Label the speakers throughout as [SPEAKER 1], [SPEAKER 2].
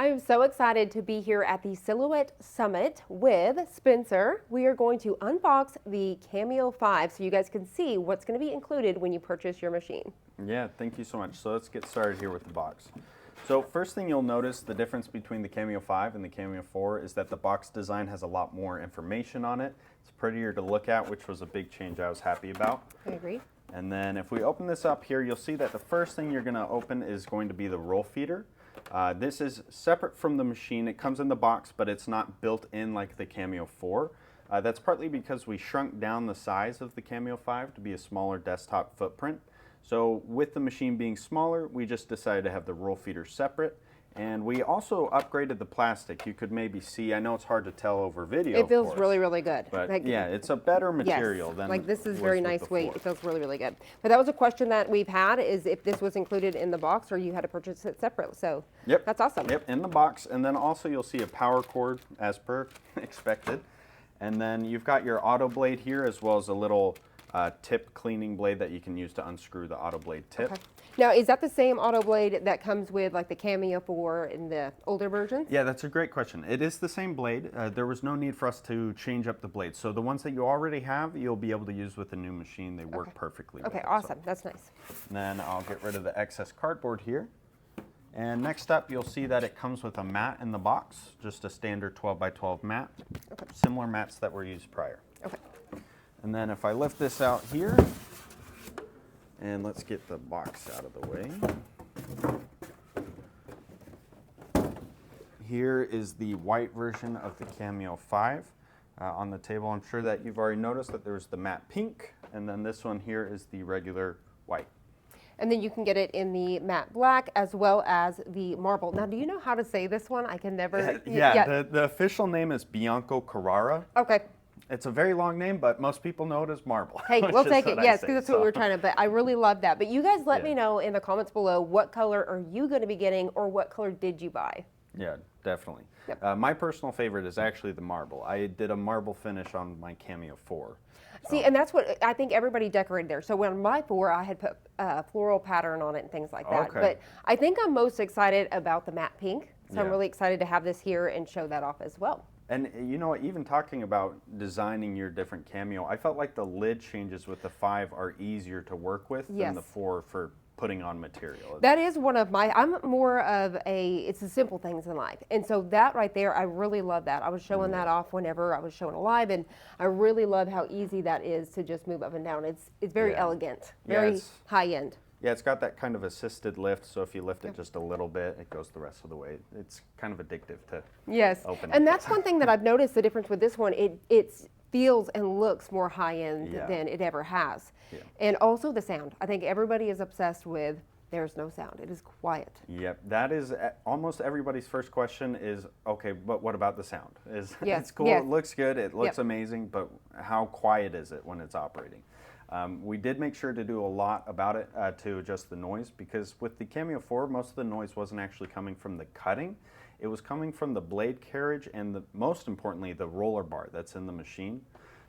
[SPEAKER 1] I am so excited to be here at the Silhouette Summit with Spencer. We are going to unbox the Cameo 5 so you guys can see what's going to be included when you purchase your machine.
[SPEAKER 2] Yeah, thank you so much. So let's get started here with the box. So first thing you'll notice, the difference between the Cameo 5 and the Cameo 4 is that the box design has a lot more information on it. It's prettier to look at, which was a big change I was happy about.
[SPEAKER 1] I agree.
[SPEAKER 2] And then if we open this up here, you'll see that the first thing you're going to open is going to be the roll feeder. This is separate from the machine. It comes in the box, but it's not built in like the Cameo 4. That's partly because we shrunk down the size of the Cameo 5 to be a smaller desktop footprint. So with the machine being smaller, we just decided to have the roll feeder separate. And we also upgraded the plastic. You could maybe see, I know it's hard to tell over video.
[SPEAKER 1] It feels really, really good.
[SPEAKER 2] But like, yeah, it's a better material than
[SPEAKER 1] like this is very nice weight. It feels really, really good. But that was a question that we've had, is if this was included in the box or you had to purchase it separate. So
[SPEAKER 2] yep,
[SPEAKER 1] that's awesome.
[SPEAKER 2] Yep, in the box. And then also you'll see a power cord as per expected. And then you've got your auto blade here, as well as a little tip cleaning blade that you can use to unscrew the auto blade tip.
[SPEAKER 1] Okay. Now, is that the same auto blade that comes with like the Cameo 4 in the older versions?
[SPEAKER 2] Yeah, that's a great question. It is the same blade. There was no need for us to change up the blades. So the ones that you already have, you'll be able to use with the new machine. They work perfectly.
[SPEAKER 1] Okay, awesome. So. That's nice.
[SPEAKER 2] And then I'll get rid of the excess cardboard here. And next up, you'll see that it comes with a mat in the box, just a standard 12 by 12 mat, similar mats that were used prior.
[SPEAKER 1] Okay.
[SPEAKER 2] And then if I lift this out here, and let's get the box out of the way. Here is the white version of the Cameo 5 on the table. I'm sure that you've already noticed that there's the matte pink, and then this one here is the regular white.
[SPEAKER 1] And then you can get it in the matte black as well as the marble. Now, do you know how to say this one? I can never.
[SPEAKER 2] Yeah. The official name is Bianco Carrara.
[SPEAKER 1] Okay.
[SPEAKER 2] It's a very long name, but most people know it as marble.
[SPEAKER 1] Hey, we'll take it, yes, because that's what we're trying to, but I really love that. But you guys let me know in the comments below, what color are you going to be getting, or what color did you buy?
[SPEAKER 2] Yeah, definitely.
[SPEAKER 1] Yep.
[SPEAKER 2] My personal favorite is actually the marble. I did a marble finish on my Cameo 4.
[SPEAKER 1] See, and that's what I think everybody decorated there. So when my 4, I had put floral pattern on it and things like that.
[SPEAKER 2] Okay.
[SPEAKER 1] But I think I'm most excited about the matte pink. So I'm
[SPEAKER 2] Yeah.
[SPEAKER 1] really excited to have this here and show that off as well.
[SPEAKER 2] And you know what, even talking about designing your different Cameo, I felt like the lid changes with the 5 are easier to work with than the 4 for putting on material.
[SPEAKER 1] That is one of my, I'm more of it's the simple things in life. And so that right there, I really love that. I was showing that off whenever I was showing a live, and I really love how easy that is to just move up and down. It's very elegant, very high end.
[SPEAKER 2] Yeah, it's got that kind of assisted lift, so if you lift it just a little bit, it goes the rest of the way. It's kind of addictive to open
[SPEAKER 1] and
[SPEAKER 2] up.
[SPEAKER 1] that's one thing that I've noticed the difference with this one. It feels and looks more high end than it ever has.
[SPEAKER 2] Yeah.
[SPEAKER 1] And also the sound. I think everybody is obsessed with there's no sound. It is quiet.
[SPEAKER 2] Yep, that is almost everybody's first question is, okay, but what about the sound? It's cool,
[SPEAKER 1] yes.
[SPEAKER 2] It looks good, it looks amazing, but how quiet is it when it's operating? We did make sure to do a lot about it to adjust the noise, because with the Cameo 4, most of the noise wasn't actually coming from the cutting. It was coming from the blade carriage and, most importantly, the roller bar that's in the machine.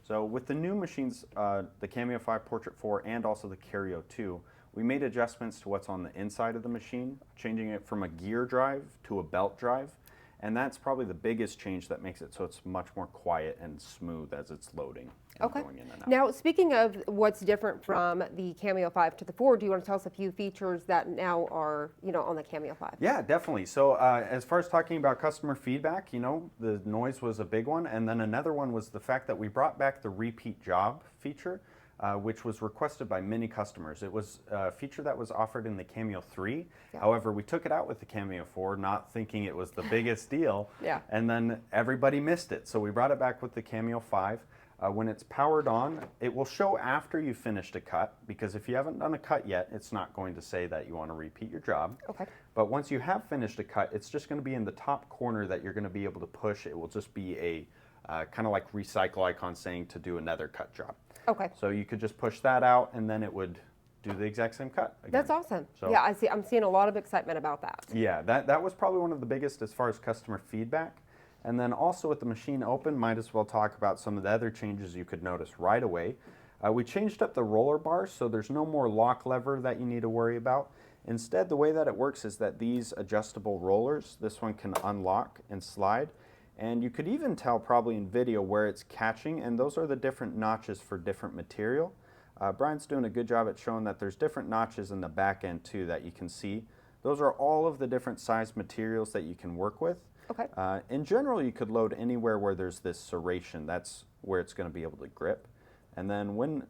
[SPEAKER 2] So with the new machines, the Cameo 5 Portrait 4 and also the Cameo 2, we made adjustments to what's on the inside of the machine, changing it from a gear drive to a belt drive. And that's probably the biggest change that makes it so it's much more quiet and smooth as it's loading and going in and out.
[SPEAKER 1] Now, speaking of what's different from the Cameo 5 to the 4, do you want to tell us a few features that now are, on the Cameo 5?
[SPEAKER 2] Yeah, definitely. So as far as talking about customer feedback, the noise was a big one. And then another one was the fact that we brought back the repeat job feature, which was requested by many customers. It was a feature that was offered in the Cameo 3. Yeah. However, we took it out with the Cameo 4, not thinking it was the biggest deal.
[SPEAKER 1] Yeah.
[SPEAKER 2] And then everybody missed it. So we brought it back with the Cameo 5. When it's powered on, it will show after you finished a cut, because if you haven't done a cut yet, it's not going to say that you want to repeat your job.
[SPEAKER 1] Okay.
[SPEAKER 2] But once you have finished a cut, it's just going to be in the top corner that you're going to be able to push. It will just be a kind of like recycle icon saying to do another cut job.
[SPEAKER 1] Okay.
[SPEAKER 2] So you could just push that out, and then it would do the exact same cut again.
[SPEAKER 1] That's awesome.
[SPEAKER 2] So,
[SPEAKER 1] yeah, I'm seeing a lot of excitement about that.
[SPEAKER 2] Yeah, that was probably one of the biggest as far as customer feedback. And then also with the machine open, might as well talk about some of the other changes you could notice right away. We changed up the roller bar, so there's no more lock lever that you need to worry about. Instead, the way that it works is that these adjustable rollers, this one can unlock and slide, and you could even tell probably in video where it's catching, and those are the different notches for different material. Brian's doing a good job at showing that there's different notches in the back end too that you can see. Those are all of the different size materials that you can work with.
[SPEAKER 1] Okay.
[SPEAKER 2] In general, you could load anywhere where there's this serration. That's where it's going to be able to grip. And then when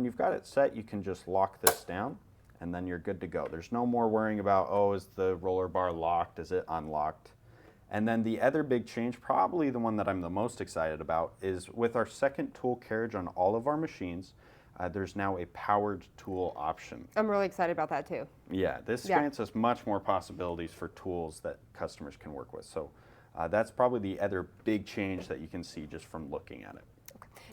[SPEAKER 2] you've got it set, you can just lock this down, and then you're good to go. There's no more worrying about, oh, is the roller bar locked? Is it unlocked? And then the other big change, probably the one that I'm the most excited about, is with our second tool carriage on all of our machines, there's now a powered tool option.
[SPEAKER 1] I'm really excited about that too.
[SPEAKER 2] Yeah, this grants us much more possibilities for tools that customers can work with. So that's probably the other big change that you can see just from looking at it.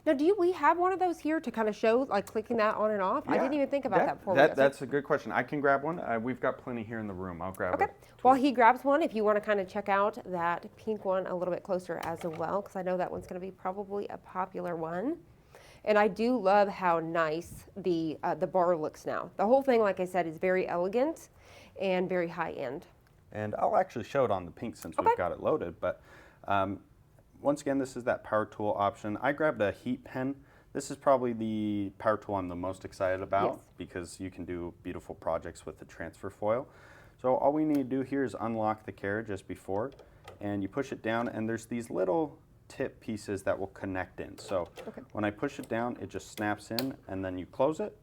[SPEAKER 1] Now, we have one of those here to kind of show, like clicking that on and off? I didn't even think about that before.
[SPEAKER 2] That's a good question. I can grab one. We've got plenty here in the room. I'll grab it.
[SPEAKER 1] While he grabs one, if you want to kind of check out that pink one a little bit closer as well, because I know that one's going to be probably a popular one. And I do love how nice the bar looks now. The whole thing, like I said, is very elegant and very high end.
[SPEAKER 2] And I'll actually show it on the pink since we've got it loaded. But once again, this is that power tool option. I grabbed a heat pen. This is probably the power tool I'm the most excited about because you can do beautiful projects with the transfer foil. So all we need to do here is unlock the carriage as before, and you push it down, and there's these little tip pieces that will connect in. So when I push it down, it just snaps in, and then you close it,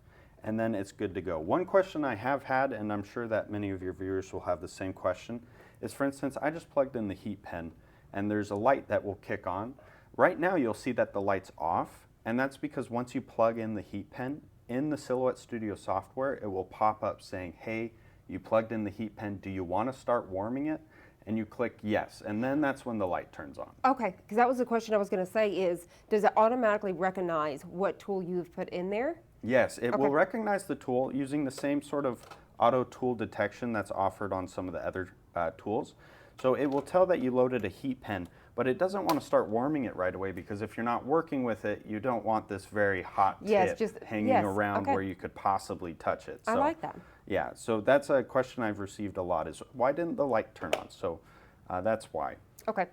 [SPEAKER 2] and then it's good to go. One question I have had, and I'm sure that many of your viewers will have the same question, is, for instance, I just plugged in the heat pen, and there's a light that will kick on. Right now you'll see that the light's off, and that's because once you plug in the heat pen, in the Silhouette Studio software, it will pop up saying, hey, you plugged in the heat pen, do you want to start warming it? And you click yes, and then that's when the light turns on.
[SPEAKER 1] Okay, because that was the question I was going to say is, does it automatically recognize what tool you've put in there?
[SPEAKER 2] Yes, it will recognize the tool using the same sort of auto tool detection that's offered on some of the other tools. So it will tell that you loaded a heat pen, but it doesn't want to start warming it right away because if you're not working with it, you don't want this very hot tip hanging around where you could possibly touch it. So,
[SPEAKER 1] I like that.
[SPEAKER 2] Yeah, so that's a question I've received a lot is why didn't the light turn on? So that's why.
[SPEAKER 1] Okay.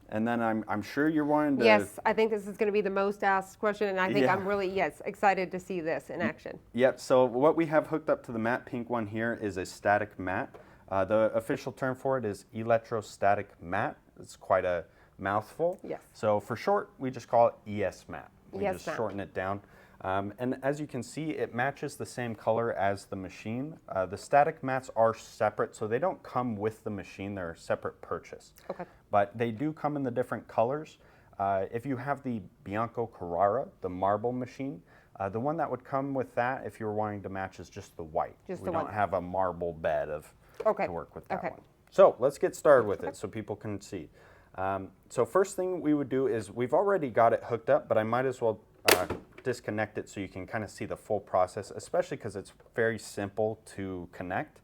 [SPEAKER 2] And then I'm sure you're wanting to...
[SPEAKER 1] Yes, I think this is going to be the most asked question, and I think I'm really, excited to see this in action.
[SPEAKER 2] Yep, so what we have hooked up to the matte pink one here is a static matte. The official term for it is electrostatic matte. It's quite a mouthful.
[SPEAKER 1] Yes.
[SPEAKER 2] So for short, we just call it ES matte. We
[SPEAKER 1] ES
[SPEAKER 2] just
[SPEAKER 1] matte.
[SPEAKER 2] shorten it down. And as you can see, it matches the same color as the machine. The static mattes are separate, so they don't come with the machine. They're a separate purchase.
[SPEAKER 1] Okay.
[SPEAKER 2] But they do come in the different colors. If you have the Bianco Carrara, the marble machine, the one that would come with that, if you were wanting to match, is just the white.
[SPEAKER 1] Just
[SPEAKER 2] we
[SPEAKER 1] the
[SPEAKER 2] don't
[SPEAKER 1] white.
[SPEAKER 2] have a marble bed to work with that one. So let's get started with it so people can see. So first thing we would do is we've already got it hooked up, but I might as well disconnect it so you can kind of see the full process, especially because it's very simple to connect.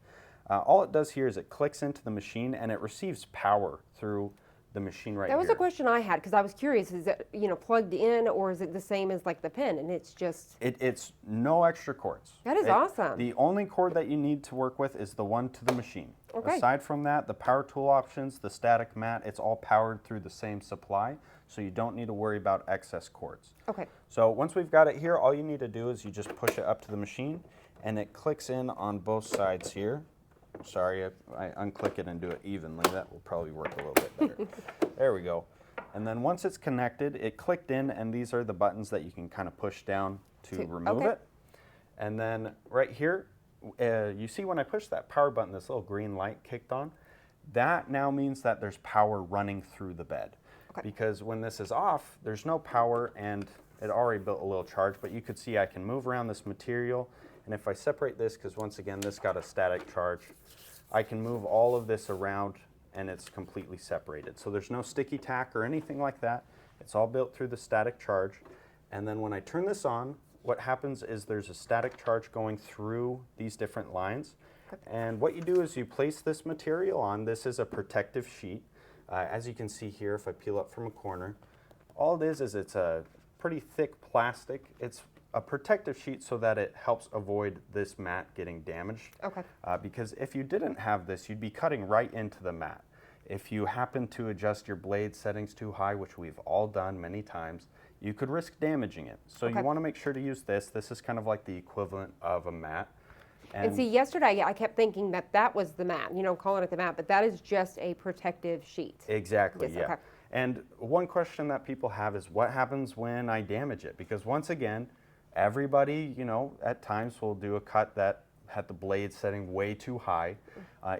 [SPEAKER 2] All it does here is it clicks into the machine and it receives power through the machine right here.
[SPEAKER 1] That was a question I had because I was curious, is it plugged in or is it the same as like the pen and it's just...
[SPEAKER 2] It's no extra cords.
[SPEAKER 1] That is awesome.
[SPEAKER 2] The only cord that you need to work with is the one to the machine.
[SPEAKER 1] Okay.
[SPEAKER 2] Aside from that, the power tool options, the static mat, it's all powered through the same supply, so you don't need to worry about excess cords.
[SPEAKER 1] Okay.
[SPEAKER 2] So once we've got it here, all you need to do is you just push it up to the machine and it clicks in on both sides here. Sorry, I unclick it and do it evenly. That will probably work a little bit better. There we go. And then once it's connected, it clicked in, and these are the buttons that you can kind of push down to remove it. And then right here, you see when I push that power button, this little green light kicked on. That now means that there's power running through the bed. Because when this is off, there's no power, and it already built a little charge, but you could see I can move around this material. And if I separate this, because once again, this got a static charge, I can move all of this around and it's completely separated. So there's no sticky tack or anything like that. It's all built through the static charge. And then when I turn this on, what happens is there's a static charge going through these different lines. And what you do is you place this material on. This is a protective sheet. As you can see here, if I peel up from a corner, all it is it's a pretty thick plastic. It's a protective sheet so that it helps avoid this mat getting damaged.
[SPEAKER 1] Okay.
[SPEAKER 2] Because if you didn't have this, you'd be cutting right into the mat. If you happen to adjust your blade settings too high, which we've all done many times, you could risk damaging it. So
[SPEAKER 1] Okay.
[SPEAKER 2] you want to make sure to use this. This is kind of like the equivalent of a mat.
[SPEAKER 1] And see, yesterday I kept thinking that that was the mat, you know, calling it the mat, but that is just a protective sheet.
[SPEAKER 2] Exactly,
[SPEAKER 1] Yes,
[SPEAKER 2] yeah.
[SPEAKER 1] okay.
[SPEAKER 2] And one question that people have is what happens when I damage it? Because once again, everybody, you know, at times will do a cut that had the blade setting way too high.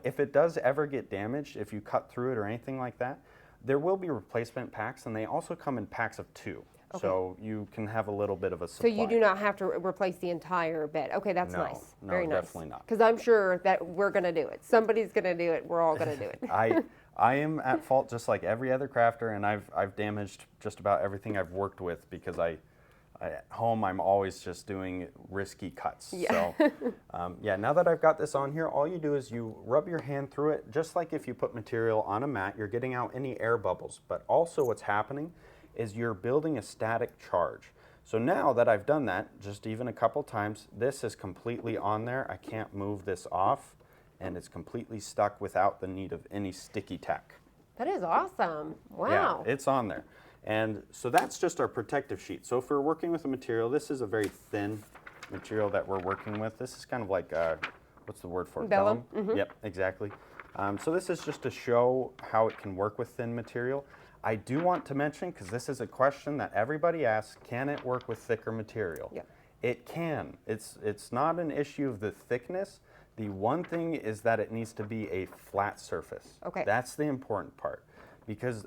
[SPEAKER 2] If it does ever get damaged, if you cut through it or anything like that, there will be replacement packs, and they also come in packs of 2.
[SPEAKER 1] Okay.
[SPEAKER 2] So you can have a little bit of a
[SPEAKER 1] So
[SPEAKER 2] supply.
[SPEAKER 1] you do not have to replace the entire bed. Okay, that's
[SPEAKER 2] No,
[SPEAKER 1] nice.
[SPEAKER 2] no,
[SPEAKER 1] Very nice.
[SPEAKER 2] definitely not.
[SPEAKER 1] Because I'm sure that we're going to do it. Somebody's going to do it. We're all going to do it.
[SPEAKER 2] I am at fault just like every other crafter, and I've damaged just about everything I've worked with because at home I'm always just doing risky cuts.
[SPEAKER 1] Yeah.
[SPEAKER 2] So yeah, now that I've got this on here, all you do is you rub your hand through it, just like if you put material on a mat, you're getting out any air bubbles. But also what's happening is you're building a static charge. So now that I've done that, just even a couple times, this is completely on there. I can't move this off, and it's completely stuck without the need of any sticky tack.
[SPEAKER 1] That is awesome. Wow.
[SPEAKER 2] Yeah, it's on there. And so that's just our protective sheet. So if we're working with a material, this is a very thin material that we're working with. This is kind of like, what's the word for it?
[SPEAKER 1] Vellum.
[SPEAKER 2] Yep, exactly. So this is just to show how it can work with thin material. I do want to mention, because this is a question that everybody asks, can it work with thicker material?
[SPEAKER 1] Yep.
[SPEAKER 2] It can. It's not an issue of the thickness. The one thing is that it needs to be a flat surface.
[SPEAKER 1] Okay.
[SPEAKER 2] That's the important part. Because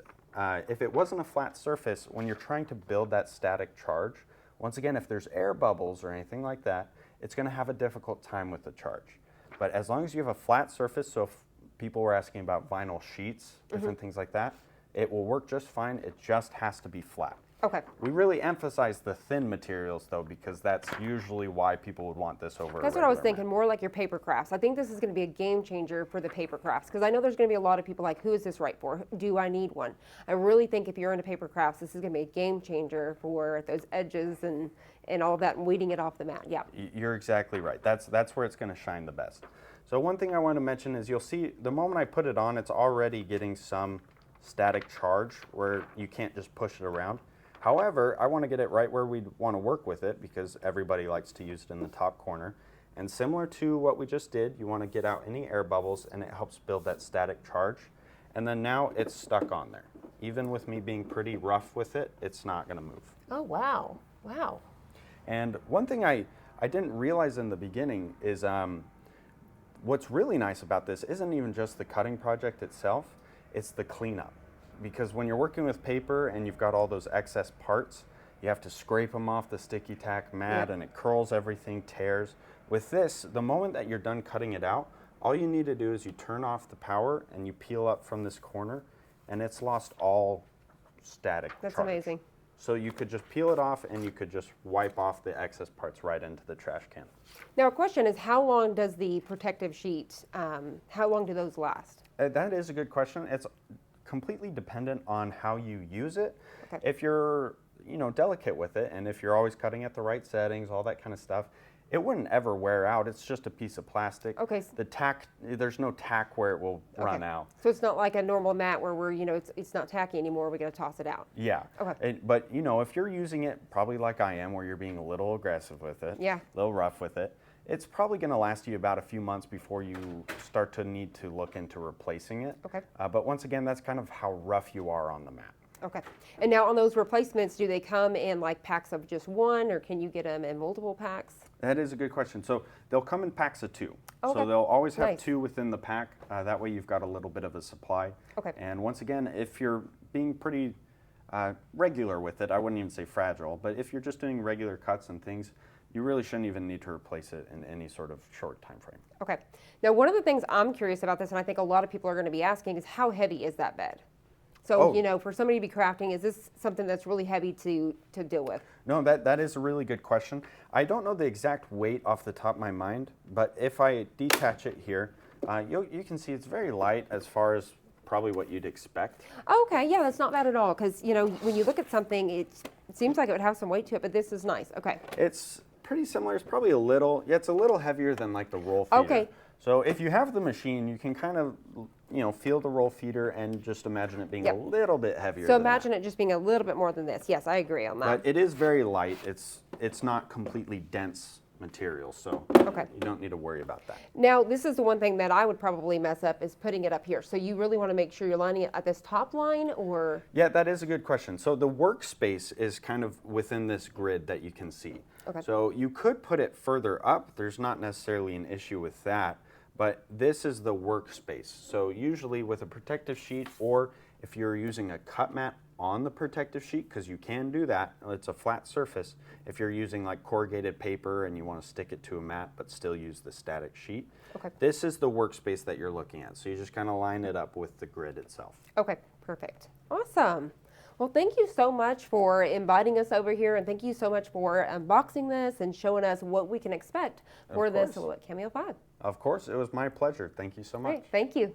[SPEAKER 2] if it wasn't a flat surface, when you're trying to build that static charge, once again, if there's air bubbles or anything like that, it's going to have a difficult time with the charge. But as long as you have a flat surface, so if people were asking about vinyl sheets, different things like that, it will work just fine. It just has to be flat.
[SPEAKER 1] Okay.
[SPEAKER 2] We really emphasize the thin materials, though, because that's usually why people would want this over.
[SPEAKER 1] That's what I was thinking, more like your paper crafts. I think this is going to be a game changer for the paper crafts because I know there's going to be a lot of people like, who is this right for? Do I need one? I really think if you're into paper crafts, this is going to be a game changer for those edges and all of that and weeding it off the mat. Yeah.
[SPEAKER 2] You're exactly right. That's where it's going to shine the best. So one thing I want to mention is you'll see the moment I put it on, it's already getting some static charge where you can't just push it around. However, I want to get it right where we'd want to work with it because everybody likes to use it in the top corner. And similar to what we just did, you want to get out any air bubbles and it helps build that static charge. And then now it's stuck on there. Even with me being pretty rough with it, it's not going to move.
[SPEAKER 1] Oh, wow. Wow.
[SPEAKER 2] And one thing I didn't realize in the beginning is what's really nice about this isn't even just the cutting project itself, it's the cleanup. Because when you're working with paper and you've got all those excess parts, you have to scrape them off the sticky tack mat and it curls everything, tears. With this, the moment that you're done cutting it out, all you need to do is you turn off the power and you peel up from this corner and it's lost all static
[SPEAKER 1] That's
[SPEAKER 2] charge.
[SPEAKER 1] amazing.
[SPEAKER 2] So you could just peel it off and you could just wipe off the excess parts right into the trash can.
[SPEAKER 1] Now, a question is, how long does the protective sheet, how long do those last?
[SPEAKER 2] That is a good question. It's completely dependent on how you use it.
[SPEAKER 1] Okay.
[SPEAKER 2] If you're, delicate with it, and if you're always cutting at the right settings, all that kind of stuff, it wouldn't ever wear out. It's just a piece of plastic.
[SPEAKER 1] Okay.
[SPEAKER 2] The tack, there's no tack where it will run out.
[SPEAKER 1] So it's not like a normal mat where we're, it's not tacky anymore. We're going to toss it out.
[SPEAKER 2] Yeah.
[SPEAKER 1] Okay.
[SPEAKER 2] But if you're using it probably like I am, where you're being a little aggressive with it,
[SPEAKER 1] Yeah.
[SPEAKER 2] a little rough with it, it's probably going to last you about a few months before you start to need to look into replacing it.
[SPEAKER 1] Okay.
[SPEAKER 2] But once again, that's kind of how rough you are on the mat.
[SPEAKER 1] Okay. And now on those replacements, do they come in like packs of just one, or can you get them in multiple packs?
[SPEAKER 2] That is a good question. So they'll come in packs of 2.
[SPEAKER 1] Okay.
[SPEAKER 2] So they'll always have
[SPEAKER 1] Nice.
[SPEAKER 2] 2 within the pack. That way you've got a little bit of a supply.
[SPEAKER 1] Okay.
[SPEAKER 2] And once again, if you're being pretty regular with it, I wouldn't even say fragile, but if you're just doing regular cuts and things, you really shouldn't even need to replace it in any sort of short time frame.
[SPEAKER 1] Okay. Now, one of the things I'm curious about this, and I think a lot of people are going to be asking, is how heavy is that bed? So,
[SPEAKER 2] Oh.
[SPEAKER 1] for somebody to be crafting, is this something that's really heavy to deal with?
[SPEAKER 2] No, that is a really good question. I don't know the exact weight off the top of my mind, but if I detach it here, you can see it's very light as far as probably what you'd expect.
[SPEAKER 1] Okay, yeah, that's not bad at all. Because when you look at something, It seems like it would have some weight to it, but this is nice. Okay.
[SPEAKER 2] It's pretty similar. It's probably a little, yeah, it's a little heavier than like the roll feeder.
[SPEAKER 1] Okay.
[SPEAKER 2] So if you have the machine, you can kind of, feel the roll feeder and just imagine it being a little bit heavier.
[SPEAKER 1] So
[SPEAKER 2] than
[SPEAKER 1] imagine
[SPEAKER 2] that.
[SPEAKER 1] it just being a little bit more than this. Yes, I agree on that.
[SPEAKER 2] But it is very light. It's not completely dense material, so
[SPEAKER 1] Okay.
[SPEAKER 2] you don't need to worry about that.
[SPEAKER 1] Now, this is the one thing that I would probably mess up is putting it up here. So you really want to make sure you're lining it at this top line, or?
[SPEAKER 2] Yeah, that is a good question. So the workspace is kind of within this grid that you can see.
[SPEAKER 1] Okay.
[SPEAKER 2] So you could put it further up. There's not necessarily an issue with that, but this is the workspace. So usually with a protective sheet, or if you're using a cut mat on the protective sheet, because you can do that, it's a flat surface. If you're using like corrugated paper and you want to stick it to a mat but still use the static sheet,
[SPEAKER 1] Okay.
[SPEAKER 2] this is the workspace that you're looking at. So you just kind of line it up with the grid itself.
[SPEAKER 1] Okay, perfect. Awesome. Well, thank you so much for inviting us over here, and thank you so much for unboxing this and showing us what we can expect for the
[SPEAKER 2] course.
[SPEAKER 1] Silhouette Cameo 5.
[SPEAKER 2] Of course, it was my pleasure. Thank you so much.
[SPEAKER 1] Great, thank you.